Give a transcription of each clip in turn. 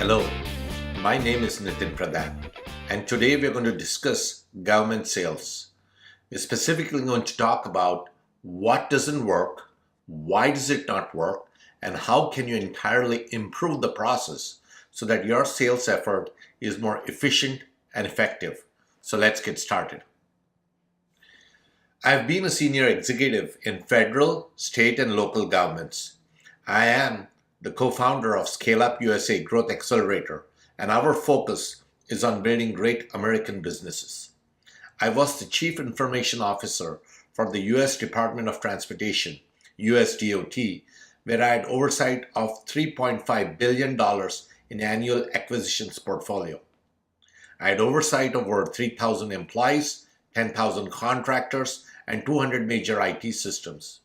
Hello, my name is Nitin Pradhan, and today we're going to discuss government sales. We're specifically going to talk about what doesn't work, why does it not work, and how can you entirely improve the process so that your sales effort is more efficient and effective. So let's get started. I've been a senior executive in federal, state, and local governments. I am the co-founder of Scale Up USA Growth Accelerator, and our focus is on building great American businesses. I was the Chief Information Officer for the US Department of Transportation, USDOT, where I had oversight of $3.5 billion in annual acquisitions portfolio. I had oversight of over 3,000 employees, 10,000 contractors, and 200 major IT systems.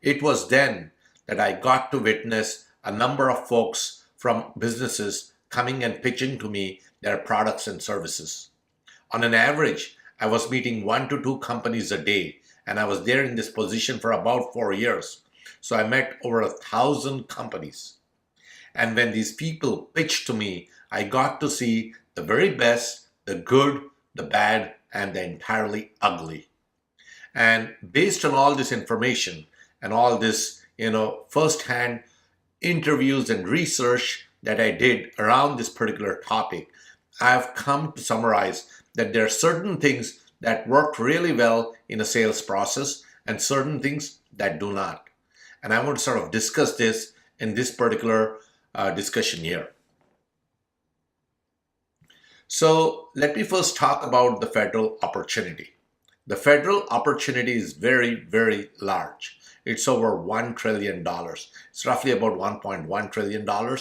It was then that I got to witness a number of folks from businesses coming and pitching to me their products and services. On an average, I was meeting 1 to 2 companies a day, and I was there in this position for about 4 years. So I met over 1,000 companies. And when these people pitched to me, I got to see the very best, the good, the bad, and the entirely ugly. And based on all this information and all this, firsthand interviews and research that I did around this particular topic, I've come to summarize that there are certain things that work really well in a sales process and certain things that do not. And I want to sort of discuss this in this particular discussion here. So let me first talk about the federal opportunity. The federal opportunity is very, very large. It's over $1 trillion. It's roughly about $1.1 trillion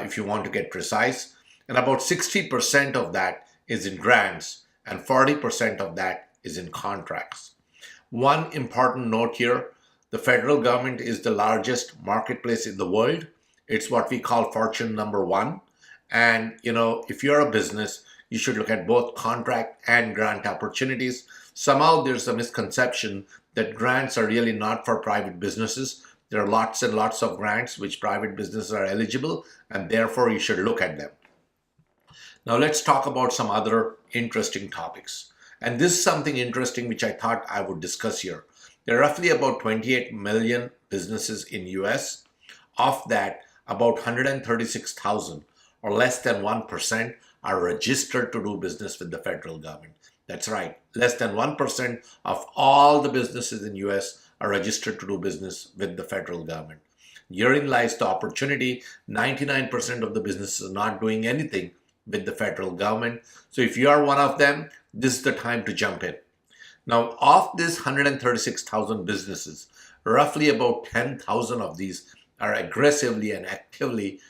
if you want to get precise. And about 60% of that is in grants and 40% of that is in contracts. One important note here, the federal government is the largest marketplace in the world. It's what we call Fortune number 1. And, if you're a business, you should look at both contract and grant opportunities. Somehow there's a misconception that grants are really not for private businesses. There are lots and lots of grants which private businesses are eligible, and therefore you should look at them. Now let's talk about some other interesting topics. And this is something interesting which I thought I would discuss here. There are roughly about 28 million businesses in US. Of that, about 136,000 or less than 1% are registered to do business with the federal government. That's right, less than 1% of all the businesses in US are registered to do business with the federal government. Herein lies the opportunity. 99% of the businesses are not doing anything with the federal government. So if you are one of them, this is the time to jump in. Now, of this 136,000 businesses, roughly about 10,000 of these are aggressively and actively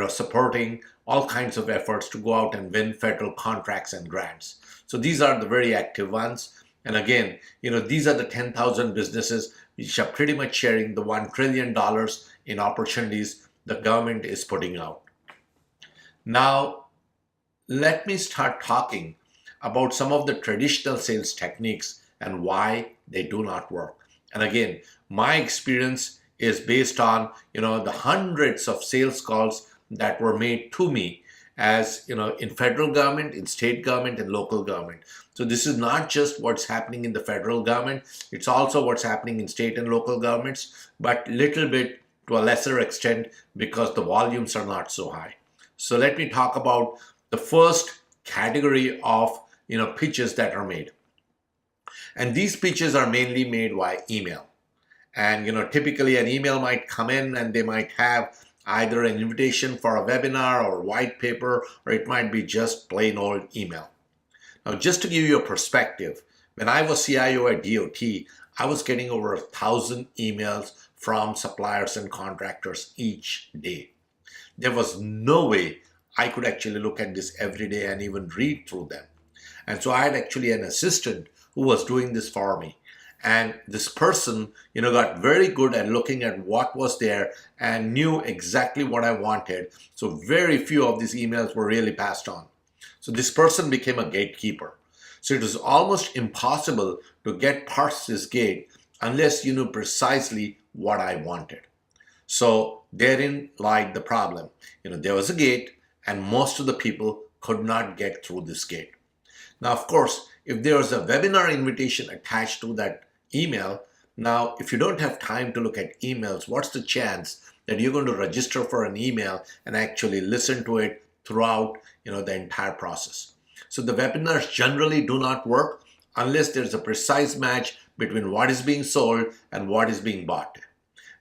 supporting all kinds of efforts to go out and win federal contracts and grants. So these are the very active ones. And again, these are the 10,000 businesses which are pretty much sharing the $1 trillion in opportunities the government is putting out. Now, let me start talking about some of the traditional sales techniques and why they do not work. And again, my experience is based on, the hundreds of sales calls that were made to me as, in federal government, in state government, and local government. So this is not just what's happening in the federal government, it's also what's happening in state and local governments, but little bit to a lesser extent because the volumes are not so high. So let me talk about the first category of, pitches that are made. And these pitches are mainly made via email. And, typically an email might come in and they might have either an invitation for a webinar or white paper, or it might be just plain old email. Now, just to give you a perspective, when I was CIO at DOT, I was getting over 1,000 emails from suppliers and contractors each day. There was no way I could actually look at this every day and even read through them. And so I had actually an assistant who was doing this for me. And this person, got very good at looking at what was there and knew exactly what I wanted. So very few of these emails were really passed on. So this person became a gatekeeper. So it was almost impossible to get past this gate unless you knew precisely what I wanted. So therein lied the problem. There was a gate and most of the people could not get through this gate. Now, of course, if there is a webinar invitation attached to that email, now if you don't have time to look at emails, what's the chance that you're going to register for an email and actually listen to it throughout, the entire process? So the webinars generally do not work unless there's a precise match between what is being sold and what is being bought.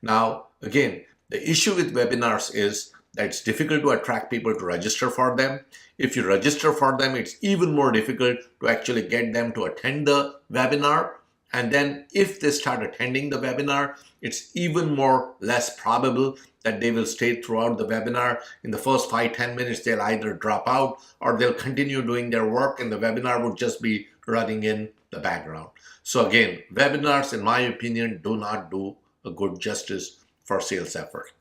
Now, again, the issue with webinars is that it's difficult to attract people to register for them. If you register for them, it's even more difficult to actually get them to attend the webinar. And then if they start attending the webinar, it's even more less probable that they will stay throughout the webinar. In the first 5-10 minutes, they'll either drop out or they'll continue doing their work and the webinar would just be running in the background. So again, webinars, in my opinion, do not do a good justice for sales effort.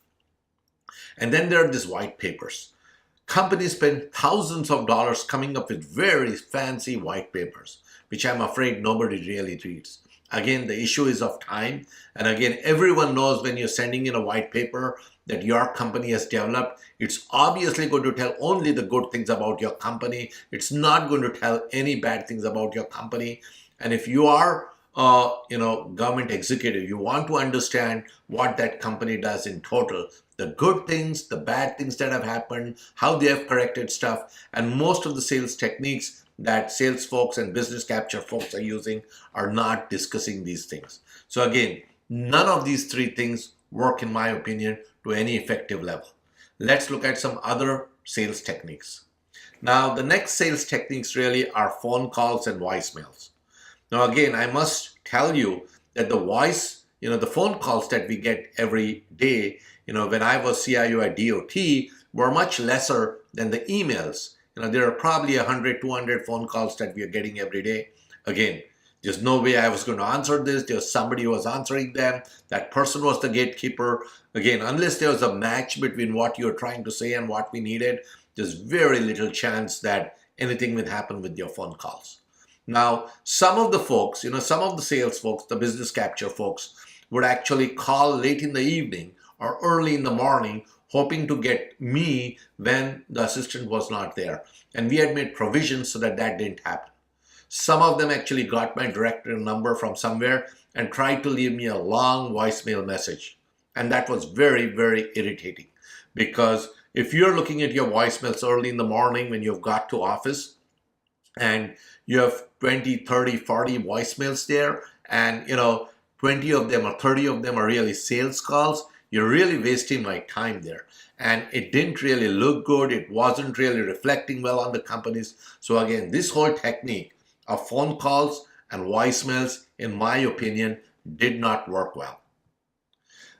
And then there are these white papers. Companies spend thousands of dollars coming up with very fancy white papers, which I'm afraid nobody really reads. Again, the issue is of time. And again, everyone knows when you're sending in a white paper that your company has developed, it's obviously going to tell only the good things about your company. It's not going to tell any bad things about your company. And if you are government executive, you want to understand what that company does in total, the good things, the bad things that have happened, how they have corrected stuff, and most of the sales techniques that sales folks and business capture folks are using are not discussing these things. So again, none of these three things work, in my opinion, to any effective level. Let's look at some other sales techniques. Now, the next sales techniques really are phone calls and voicemails. Now, again, I must tell you that the phone calls that we get every day, when I was CIO at DOT, were much lesser than the emails. There are probably 100, 200 phone calls that we are getting every day. Again, there's no way I was going to answer this. There's somebody who was answering them. That person was the gatekeeper. Again, unless there was a match between what you're trying to say and what we needed, there's very little chance that anything will happen with your phone calls. Now, some of the folks, some of the sales folks, the business capture folks, would actually call late in the evening or early in the morning, hoping to get me when the assistant was not there. And we had made provisions so that that didn't happen. Some of them actually got my direct number from somewhere and tried to leave me a long voicemail message. And that was very, very irritating, because if you're looking at your voicemails early in the morning when you've got to office and you have 20, 30, 40 voicemails there, and 20 of them or 30 of them are really sales calls, you're really wasting my time there. And it didn't really look good. It wasn't really reflecting well on the companies. So again, this whole technique of phone calls and voicemails, in my opinion, did not work well.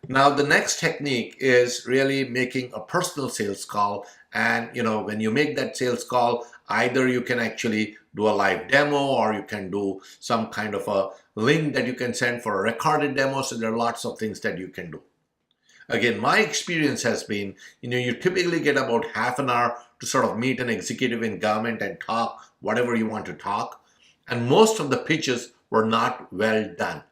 Now, the next technique is really making a personal sales call. And, when you make that sales call, either you can actually do a live demo or you can do some kind of a link that you can send for a recorded demo. So there are lots of things that you can do. Again, my experience has been, you typically get about half an hour to sort of meet an executive in government and talk whatever you want to talk. And most of the pitches were not well done.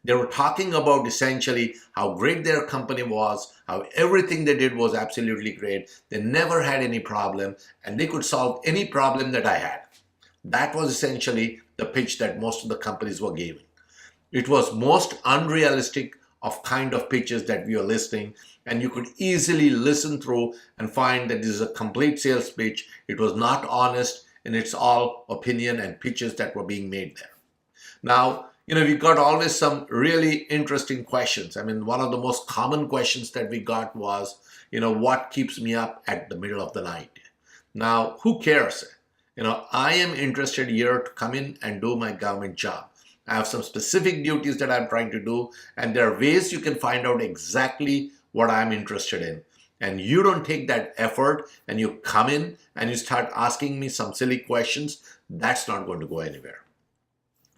They were talking about essentially how great their company was, how everything they did was absolutely great. They never had any problem and they could solve any problem that I had. That was essentially the pitch that most of the companies were giving. It was most unrealistic of kind of pitches that we are listening, and you could easily listen through and find that this is a complete sales pitch. It was not honest, and it's all opinion and pitches that were being made there. Now, we got always some really interesting questions. I mean, one of the most common questions that we got was, what keeps me up at the middle of the night? Now, who cares? I am interested here to come in and do my government job. I have some specific duties that I'm trying to do, and there are ways you can find out exactly what I'm interested in. And you don't take that effort and you come in and you start asking me some silly questions, that's not going to go anywhere.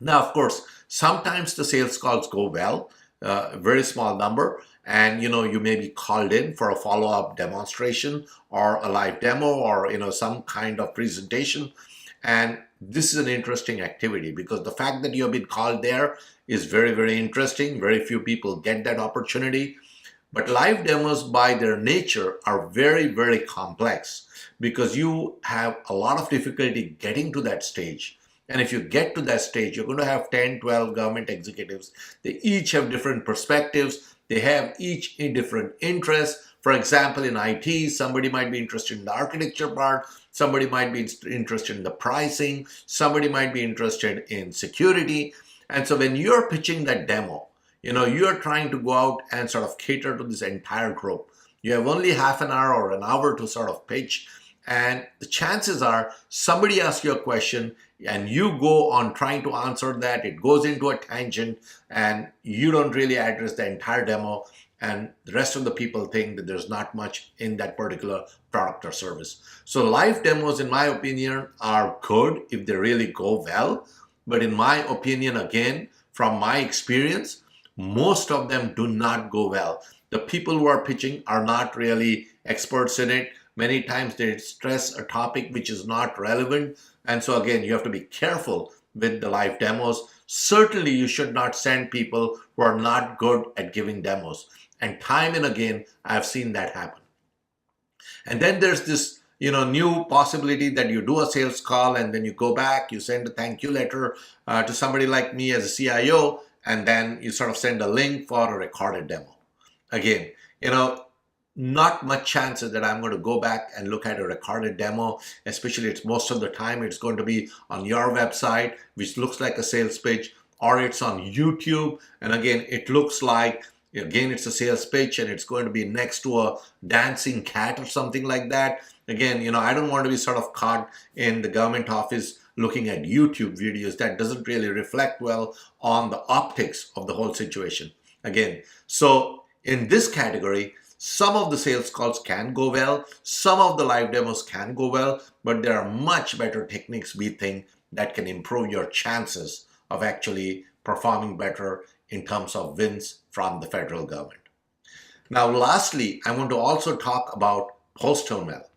Now, of course, sometimes the sales calls go well, a very small number, and you may be called in for a follow-up demonstration or a live demo or some kind of presentation. And this is an interesting activity because the fact that you have been called there is very, very interesting. Very few people get that opportunity. But live demos by their nature are very, very complex because you have a lot of difficulty getting to that stage. And if you get to that stage, you're going to have 10, 12 government executives. They each have different perspectives. They have each a different interests. For example, in IT, somebody might be interested in the architecture part. Somebody might be interested in the pricing. Somebody might be interested in security. And so when you're pitching that demo, you're trying to go out and sort of cater to this entire group. You have only half an hour or an hour to sort of pitch. And the chances are somebody asks you a question and you go on trying to answer that. It goes into a tangent and you don't really address the entire demo. And the rest of the people think that there's not much in that particular product or service. So live demos, in my opinion, are good if they really go well. But in my opinion, again, from my experience, most of them do not go well. The people who are pitching are not really experts in it. Many times they stress a topic which is not relevant. And so again, you have to be careful with the live demos. Certainly you should not send people who are not good at giving demos. And time and again, I've seen that happen. And then there's this new possibility that you do a sales call and then you go back, you send a thank you letter to somebody like me as a CIO, and then you sort of send a link for a recorded demo. Again, not much chances that I'm going to go back and look at a recorded demo, especially it's most of the time it's going to be on your website, which looks like a sales pitch, or it's on YouTube. And again, it looks like, again, it's a sales pitch and it's going to be next to a dancing cat or something like that. Again, I don't want to be sort of caught in the government office looking at YouTube videos. That doesn't really reflect well on the optics of the whole situation. Again, so in this category, some of the sales calls can go well, some of the live demos can go well, but there are much better techniques, we think, that can improve your chances of actually performing better in terms of wins from the federal government. Now, lastly, I want to also talk about Postal Mail.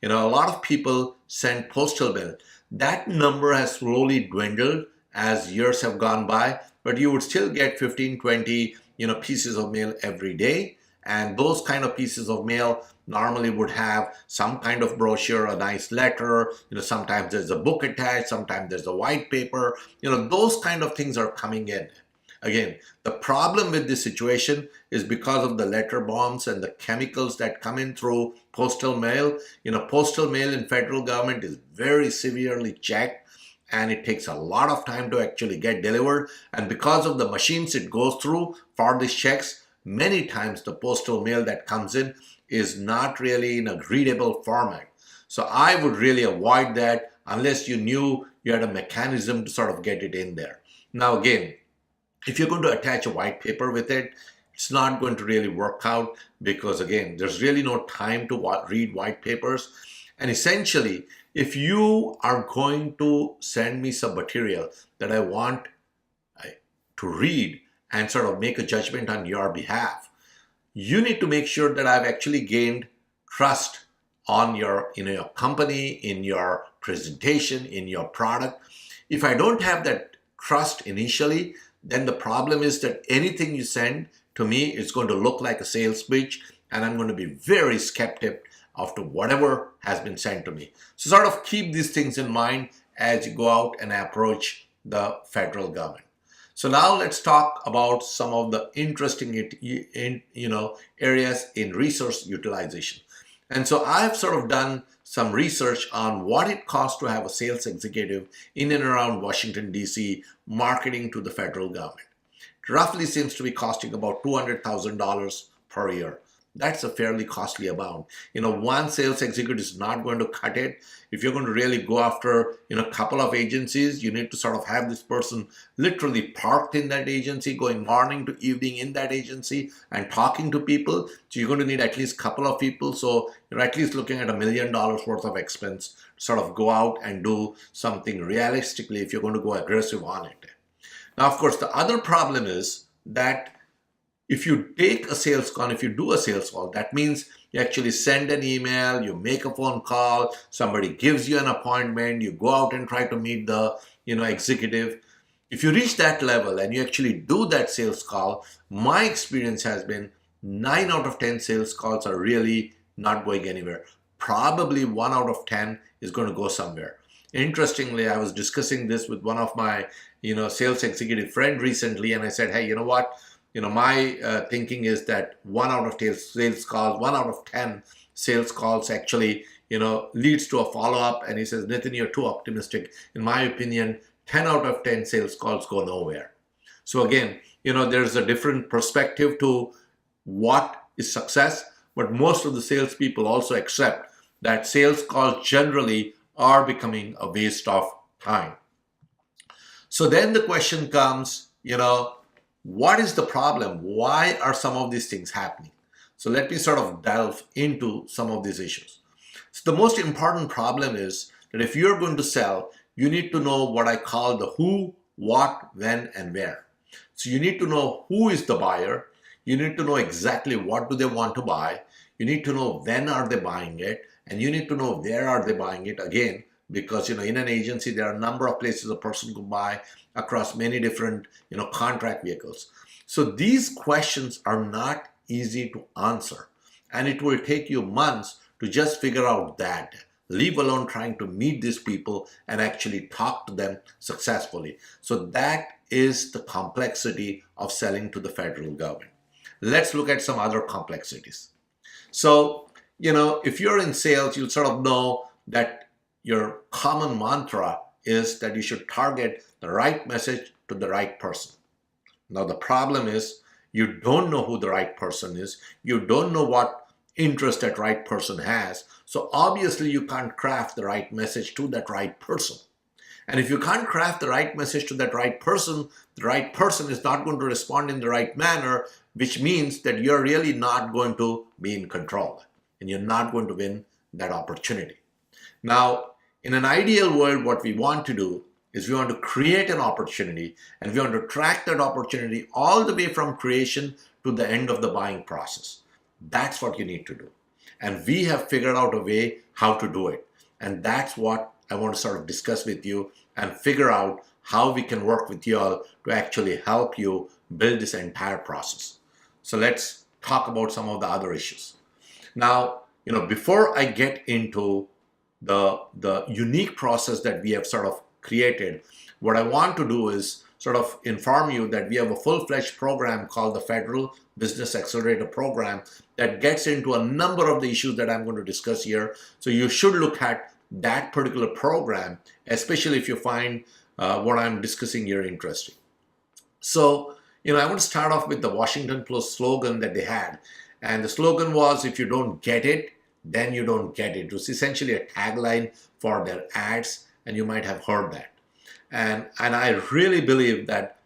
A lot of people send Postal Mail. That number has slowly dwindled as years have gone by, but you would still get 15, 20, pieces of mail every day. And those kind of pieces of mail normally would have some kind of brochure, a nice letter, sometimes there's a book attached, sometimes there's a white paper, those kind of things are coming in. Again, the problem with this situation is because of the letter bombs and the chemicals that come in through postal mail. Postal mail in federal government is very severely checked and it takes a lot of time to actually get delivered. And because of the machines it goes through for these checks, many times the postal mail that comes in is not really in a readable format. So I would really avoid that unless you knew you had a mechanism to sort of get it in there. Now again, if you're going to attach a white paper with it, it's not going to really work out because again, there's really no time to read white papers. And essentially, if you are going to send me some material that I want to read and sort of make a judgment on your behalf, you need to make sure that I've actually gained trust on your company, in your presentation, in your product. If I don't have that trust initially, then the problem is that anything you send to me is going to look like a sales pitch, and I'm going to be very skeptic after whatever has been sent to me. So sort of keep these things in mind as you go out and approach the federal government. So now let's talk about some of the interesting areas in resource utilization. And so I've sort of done some research on what it costs to have a sales executive in and around Washington, D.C. marketing to the federal government. It roughly seems to be costing about $200,000 per year. That's a fairly costly amount. One sales executive is not going to cut it. If you're going to really go after, a couple of agencies, you need to sort of have this person literally parked in that agency, going morning to evening in that agency and talking to people. So you're going to need at least a couple of people. So you're at least looking at $1 million worth of expense to sort of go out and do something realistically if you're going to go aggressive on it. Now, of course, the other problem is that if you take a sales call, if you do a sales call, that means you actually send an email, you make a phone call, somebody gives you an appointment, you go out and try to meet the executive. If you reach that level and you actually do that sales call, my experience has been 9 out of 10 sales calls are really not going anywhere. Probably 1 out of 10 is going to go somewhere. Interestingly, I was discussing this with one of my, sales executive friend recently, and I said, hey, you know what? My thinking is that 1 out of 10 sales calls, 1 out of 10 sales calls actually, leads to a follow-up. And he says, Nitin, you're too optimistic. In my opinion, 10 out of 10 sales calls go nowhere. So again, there's a different perspective to what is success, but most of the salespeople also accept that sales calls generally are becoming a waste of time. So then the question comes, what is the problem? Why are some of these things happening? So let me sort of delve into some of these issues. So the most important problem is that if you're going to sell, you need to know what I call the who, what, when, and where. So you need to know who is the buyer. You need to know exactly what do they want to buy. You need to know when are they buying it, and you need to know where are they buying it again, because in an agency there are a number of places a person could buy across many different contract vehicles. So these questions are not easy to answer, and it will take you months to just figure out that, leave alone trying to meet these people and actually talk to them successfully. So that is the complexity of selling to the federal government. Let's look at some other complexities. So, if you're in sales, you sort of know that your common mantra is that you should target the right message to the right person. Now, the problem is you don't know who the right person is. You don't know what interest that right person has. So obviously you can't craft the right message to that right person. And if you can't craft the right message to that right person, the right person is not going to respond in the right manner, which means that you're really not going to be in control and you're not going to win that opportunity. Now, in an ideal world, what we want to do is we want to create an opportunity, and we want to track that opportunity all the way from creation to the end of the buying process. That's what you need to do. And we have figured out a way how to do it. And that's what I want to sort of discuss with you and figure out how we can work with you all to actually help you build this entire process. So let's talk about some of the other issues. Now, before I get into the unique process that we have sort of created, what I want to do is sort of inform you that we have a full-fledged program called the Federal Business Accelerator program that gets into a number of the issues that I'm going to discuss here. So you should look at that particular program, especially if you find what I'm discussing here interesting. So, I want to start off with the Washington Post slogan that they had. And the slogan was, if you don't get it, then you don't get it. It was essentially a tagline for their ads, and you might have heard that. And I really believe that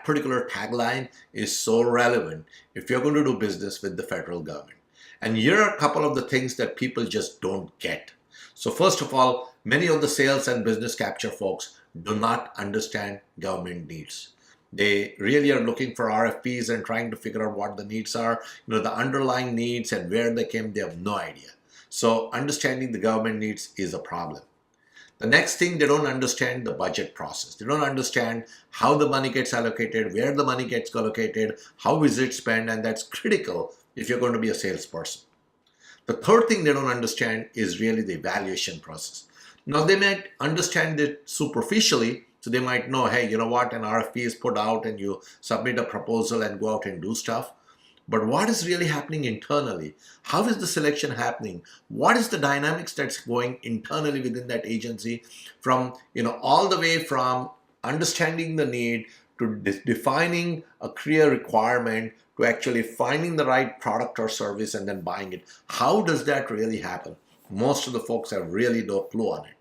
particular tagline is so relevant if you're going to do business with the federal government. And here are a couple of the things that people just don't get. So first of all, many of the sales and business capture folks do not understand government needs. They really are looking for RFPs and trying to figure out what the needs are, the underlying needs and where they came, they have no idea. So understanding the government needs is a problem. The next thing, they don't understand the budget process. They don't understand how the money gets allocated, where the money gets allocated, how is it spent, and that's critical if you're going to be a salesperson. The third thing they don't understand is really the evaluation process. Now, they might understand it superficially, so they might know, hey, you know what, an RFP is put out and you submit a proposal and go out and do stuff. But what is really happening internally? How is the selection happening? What is the dynamics that's going internally within that agency, from all the way from understanding the need to defining a clear requirement to actually finding the right product or service and then buying it? How does that really happen? Most of the folks have really no clue on it.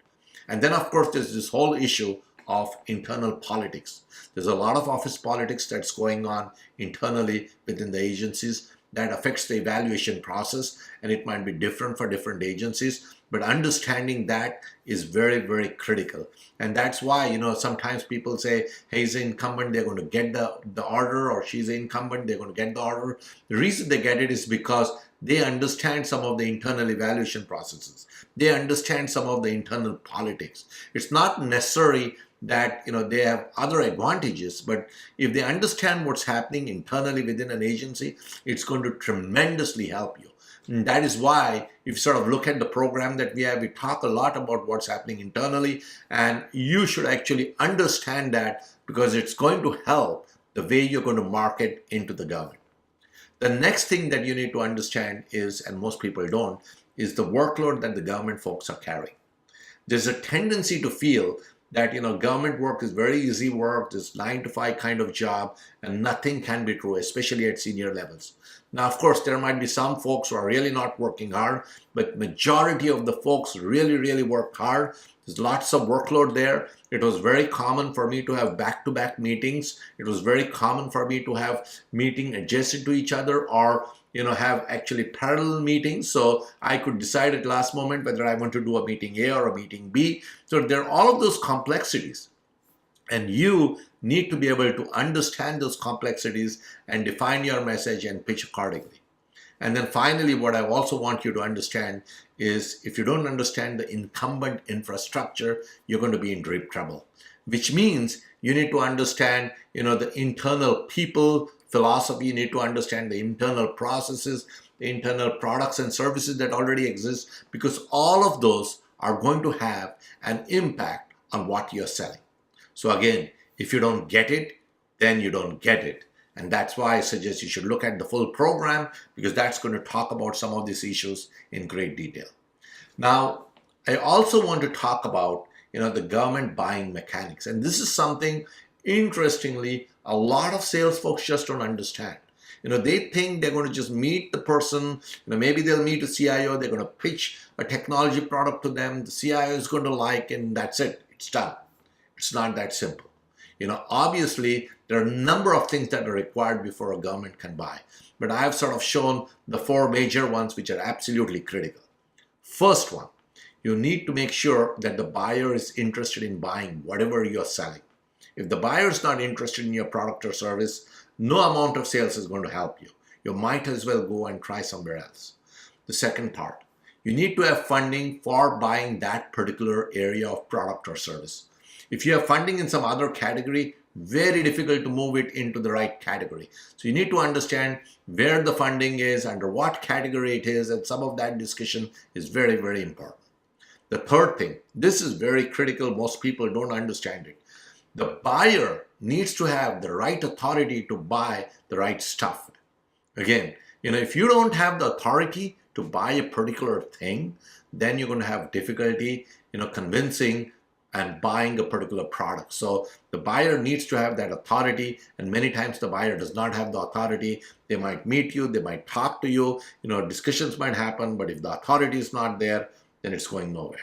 And then, of course, there's this whole issue of internal politics. There's a lot of office politics that's going on internally within the agencies that affects the evaluation process, and it might be different for different agencies, but understanding that is very, very critical. And that's why, sometimes people say, hey, he's an incumbent, they're going to get the order, or she's an incumbent, they're going to get the order. The reason they get it is because they understand some of the internal evaluation processes. They understand some of the internal politics. It's not necessary that they have other advantages, but if they understand what's happening internally within an agency, it's going to tremendously help you. And that is why, if you sort of look at the program that we have, we talk a lot about what's happening internally, and you should actually understand that, because it's going to help the way you're going to market into the government. The next thing that you need to understand is, and most people don't, is the workload that the government folks are carrying. There's a tendency to feel that government work is very easy work, this 9 to 5 kind of job, and nothing can be true, especially at senior levels. Now, of course, there might be some folks who are really not working hard, but majority of the folks really work hard. There's lots of workload there. It was very common for me to have back-to-back meetings. It was very common for me to have meetings adjacent to each other, or have actually parallel meetings, so I could decide at last moment whether I want to do a meeting A or a meeting B. So there are all of those complexities, and you need to be able to understand those complexities and define your message and pitch accordingly. And then finally, what I also want you to understand is, if you don't understand the incumbent infrastructure, you're going to be in deep trouble, which means you need to understand the internal people philosophy. You need to understand the internal processes, the internal products and services that already exist, because all of those are going to have an impact on what you're selling. So again, if you don't get it, then you don't get it. And that's why I suggest you should look at the full program, because that's going to talk about some of these issues in great detail. Now, I also want to talk about the government buying mechanics. And this is something, interestingly, a lot of sales folks just don't understand. They think they're going to just meet the person, maybe they'll meet a CIO, they're going to pitch a technology product to them, the CIO is going to like, and that's it, it's done. It's not that simple. Obviously, there are a number of things that are required before a government can buy, but I've sort of shown the 4 major ones which are absolutely critical. First one, you need to make sure that the buyer is interested in buying whatever you're selling. If the buyer is not interested in your product or service, no amount of sales is going to help you. You might as well go and try somewhere else. The second part, you need to have funding for buying that particular area of product or service. If you have funding in some other category, very difficult to move it into the right category. So you need to understand where the funding is, under what category it is, and some of that discussion is very important. The third thing, this is very critical, most people don't understand it. The buyer needs to have the right authority to buy the right stuff. Again, if you don't have the authority to buy a particular thing, then you're going to have difficulty, convincing and buying a particular product. So the buyer needs to have that authority, and many times the buyer does not have the authority. They might meet you, they might talk to you, discussions might happen, but if the authority is not there, then it's going nowhere.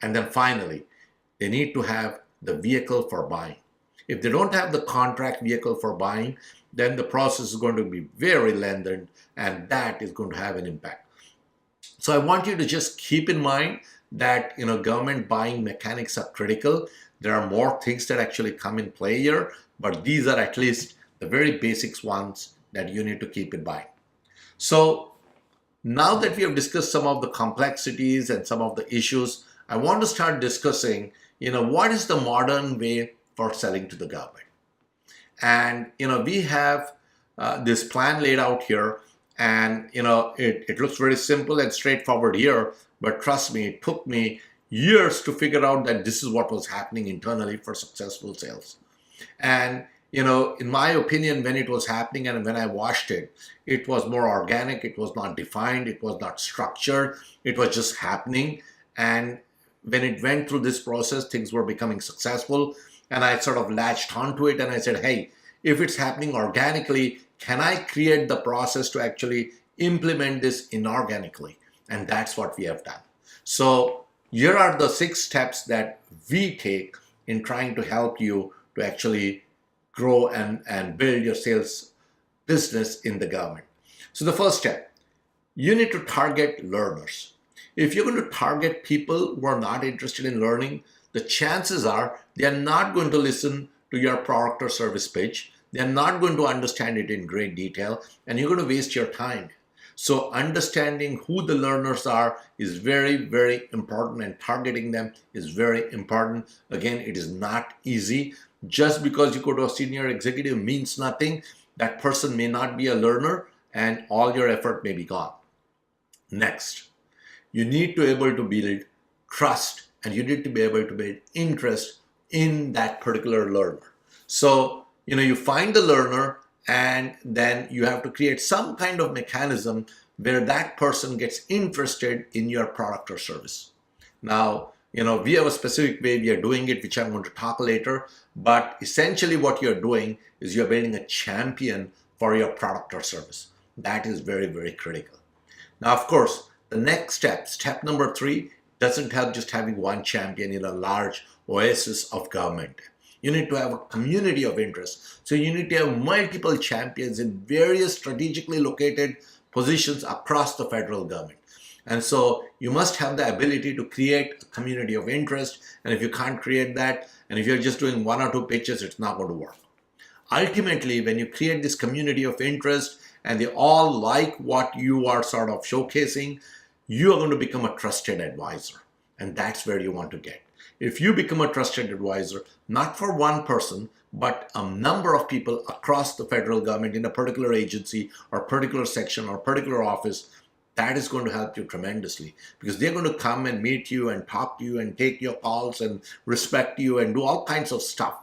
And then finally, they need to have the vehicle for buying. If they don't have the contract vehicle for buying, then the process is going to be very lengthened, and that is going to have an impact. So I want you to just keep in mind that government buying mechanics are critical. There are more things that actually come in play here, but these are at least the very basics ones that you need to keep in mind. So now that we have discussed some of the complexities and some of the issues, I want to start discussing what is the modern way for selling to the government. And we have this plan laid out here, and it looks very simple and straightforward here, but trust me, it took me years to figure out that this is what was happening internally for successful sales. And in my opinion, when it was happening and when I watched it, it was more organic, it was not defined, it was not structured, it was just happening. And when it went through this process, things were becoming successful, and I sort of latched onto it and I said, hey, if it's happening organically, can I create the process to actually implement this inorganically? And that's what we have done. So here are the 6 steps that we take in trying to help you to actually grow and build your sales business in the government. So the first step, you need to target learners. If you're going to target people who are not interested in learning, the chances are they are not going to listen to your product or service pitch. They are not going to understand it in great detail, and you're going to waste your time. So understanding who the learners are is very, very important, and targeting them is very important. Again, it is not easy. Just because you go to a senior executive means nothing. That person may not be a learner and all your effort may be gone. Next, you need to be able to build trust, and you need to be able to build interest in that particular learner. So, you find the learner, and then you have to create some kind of mechanism where that person gets interested in your product or service. Now, we have a specific way we are doing it, which I'm going to talk later. But essentially what you're doing is you're building a champion for your product or service. That is very, very critical. Now, of course, the next step number 3, doesn't help just having one champion in a large oasis of government. You need to have a community of interest. So you need to have multiple champions in various strategically located positions across the federal government. And so you must have the ability to create a community of interest. And if you can't create that, and if you're just doing 1 or 2 pitches, it's not going to work. Ultimately, when you create this community of interest and they all like what you are sort of showcasing, you are going to become a trusted advisor. And that's where you want to get. If you become a trusted advisor, not for one person, but a number of people across the federal government in a particular agency or particular section or particular office, that is going to help you tremendously, because they're going to come and meet you and talk to you and take your calls and respect you and do all kinds of stuff.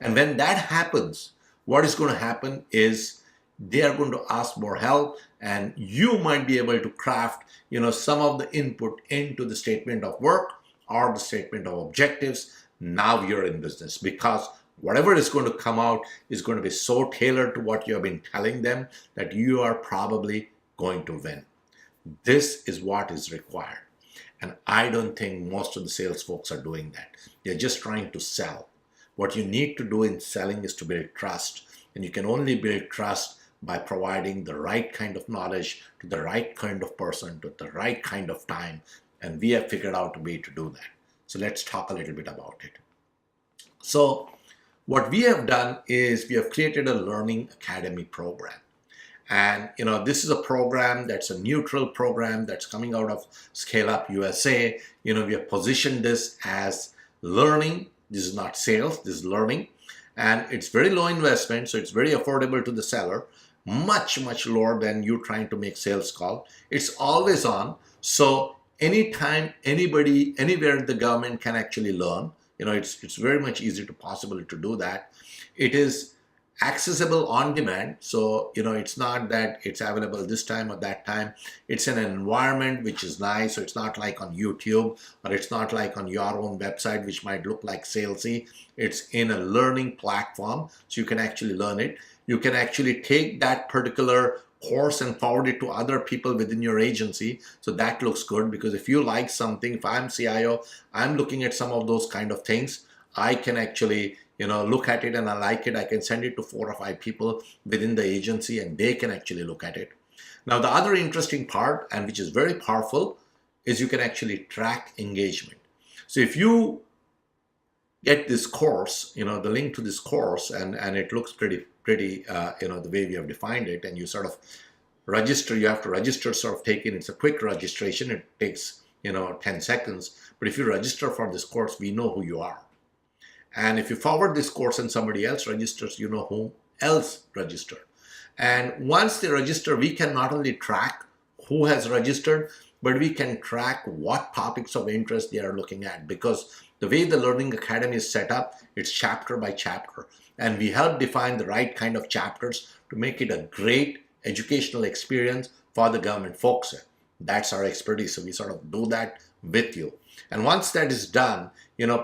And when that happens, what is going to happen is they are going to ask more help, and you might be able to craft, some of the input into the statement of work or the statement of objectives. Now you're in business, because whatever is going to come out is going to be so tailored to what you have been telling them that you are probably going to win. This is what is required. And I don't think most of the sales folks are doing that. They're just trying to sell. What you need to do in selling is to build trust. And you can only build trust by providing the right kind of knowledge to the right kind of person, to the right kind of time. And we have figured out a way to do that. So let's talk a little bit about it. So what we have done is we have created a learning academy program. And this is a program that's a neutral program that's coming out of Scale Up USA. We have positioned this as learning. This is not sales, this is learning. And it's very low investment, so it's very affordable to the seller. Much, much lower than you trying to make sales call. It's always on. So anytime, anybody, anywhere in the government can actually learn. It's very much easy to possible to do that. It is accessible on demand. So, it's not that it's available this time or that time. It's in an environment which is nice. So it's not like on YouTube, or it's not like on your own website, which might look like salesy. It's in a learning platform. So you can actually learn it. You can actually take that particular course and forward it to other people within your agency. So that looks good, because if you like something, if I'm CIO, I'm looking at some of those kind of things, I can actually look at it and I like it. I can send it to 4 or 5 people within the agency and they can actually look at it. Now, the other interesting part, and which is very powerful, is you can actually track engagement. So if you get this course, the link to this course, and it looks pretty, the way we have defined it, and you sort of register, you have to register, sort of take in, it's a quick registration. It takes, 10 seconds. But if you register for this course, we know who you are. And if you forward this course and somebody else registers, you know who else registered. And once they register, we can not only track who has registered, but we can track what topics of interest they are looking at. Because the way the Learning Academy is set up, it's chapter by chapter. And we help define the right kind of chapters to make it a great educational experience for the government folks. That's our expertise. So we sort of do that with you. And once that is done,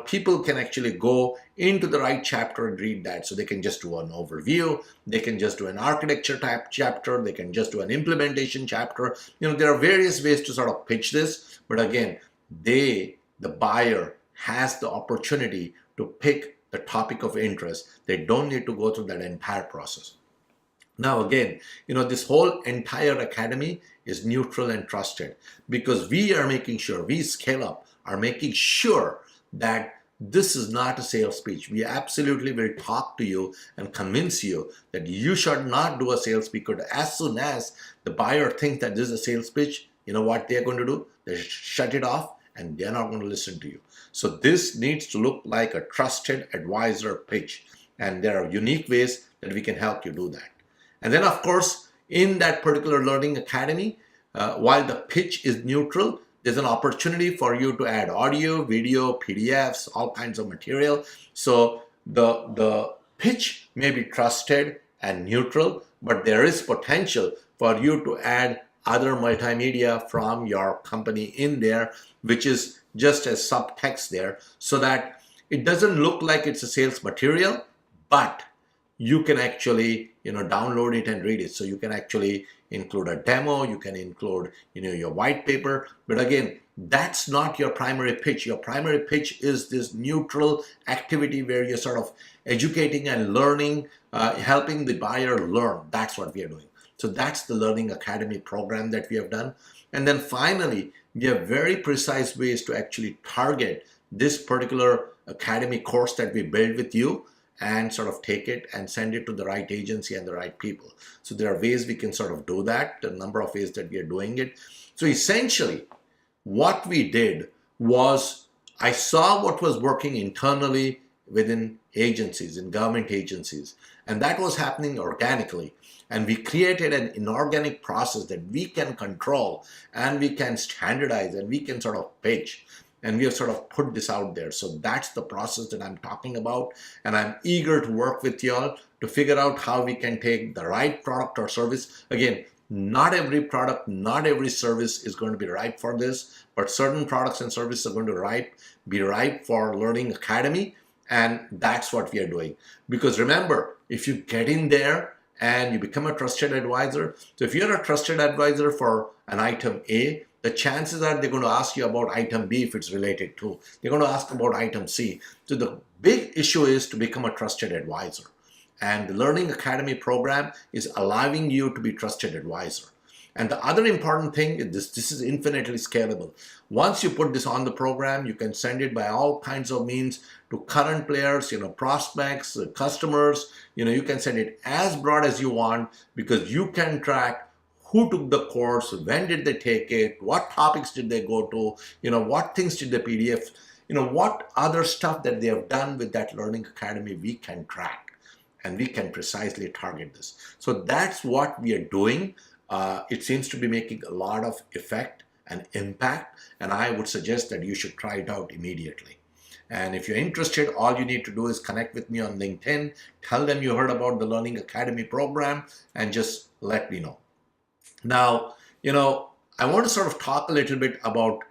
people can actually go into the right chapter and read that. So they can just do an overview. They can just do an architecture type chapter. They can just do an implementation chapter. There are various ways to sort of pitch this. But again, the buyer has the opportunity to pick the topic of interest. They don't need to go through that entire process. Now again, this whole entire academy is neutral and trusted, because we are making sure, we Scale Up are making sure that This is not a sales pitch. We absolutely will talk to you and convince you that you should not do a sales pitch. Because as soon as the buyer thinks that this is a sales pitch, you know what they're going to do? They shut it off and they're not going to listen to you. So this needs to look like a trusted advisor pitch. And there are unique ways that we can help you do that. And then, of course, in that particular learning academy, while the pitch is neutral, there's an opportunity for you to add audio, video, PDFs, all kinds of material. So the pitch may be trusted and neutral, but there is potential for you to add other multimedia from your company in there, which is just as subtext there, so that it doesn't look like it's a sales material, but you can actually, download it and read it. So you can actually include a demo, you can include, your white paper. But again, that's not your primary pitch. Your primary pitch is this neutral activity where you're sort of educating and learning, helping the buyer learn. That's what we are doing. So that's the Learning Academy program that we have done. And then finally, we have very precise ways to actually target this particular academy course that we build with you, and sort of take it and send it to the right agency and the right people. So there are ways we can sort of do that, a number of ways that we are doing it. So essentially, what we did was, I saw what was working internally within agencies, in government agencies, and that was happening organically. And we created an inorganic process that we can control and we can standardize and we can sort of pitch. And we have sort of put this out there. So that's the process that I'm talking about. And I'm eager to work with y'all to figure out how we can take the right product or service. Again, not every product, not every service is going to be right for this, but certain products and services are going to be right for Learning Academy. And that's what we are doing. Because remember, if you get in there and you become a trusted advisor, so if you're a trusted advisor for an item A, the chances are they're going to ask you about item B if it's related to. They're going to ask about item C. So the big issue is to become a trusted advisor. And the Learning Academy program is allowing you to be trusted advisor. And the other important thing is this is infinitely scalable. Once you put this on the program, you can send it by all kinds of means to current players, prospects, customers. You can send it as broad as you want, because you can track who took the course, when did they take it, what topics did they go to, what things did the PDF, what other stuff that they have done with that Learning Academy we can track, and we can precisely target this. So that's what we are doing. It seems to be making a lot of effect and impact, and I would suggest that you should try it out immediately. And if you're interested, all you need to do is connect with me on LinkedIn, tell them you heard about the Learning Academy program, and just let me know. Now, I want to sort of talk a little bit about,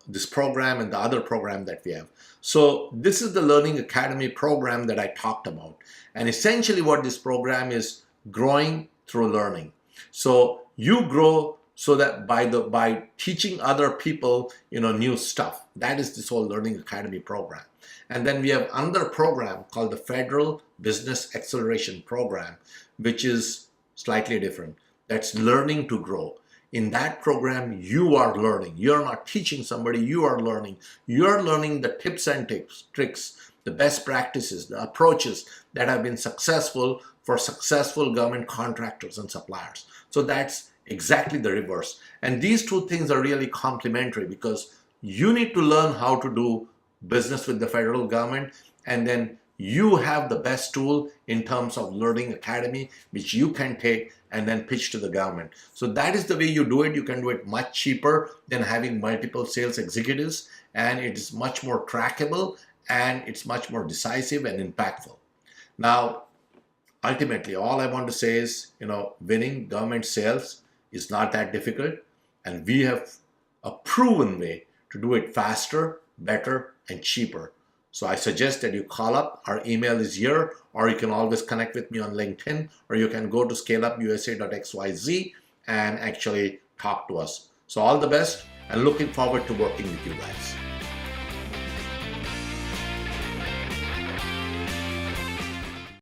this program and the other program that we have. So this is the Learning Academy program that I talked about. And essentially what this program is, growing through learning. So you grow so that by teaching other people, new stuff. That is this whole Learning Academy program. And then we have another program called the Federal Business Acceleration Program, which is slightly different. That's learning to grow. In that program, you are learning. You're not teaching somebody, you are learning. You're learning the tips and tricks, the best practices, the approaches that have been successful for successful government contractors and suppliers. So that's exactly the reverse. And these two things are really complementary, because you need to learn how to do business with the federal government, and then you have the best tool in terms of Learning Academy, which you can take and then pitch to the government. So that is the way you do it. You can do it much cheaper than having multiple sales executives, and it is much more trackable, and it's much more decisive and impactful. Now, ultimately, all I want to say is, winning government sales is not that difficult, and we have a proven way to do it faster, better, and cheaper. So I suggest that you call up. Our email is here, or you can always connect with me on LinkedIn, or you can go to scaleupusa.xyz and actually talk to us. So all the best, and looking forward to working with you guys.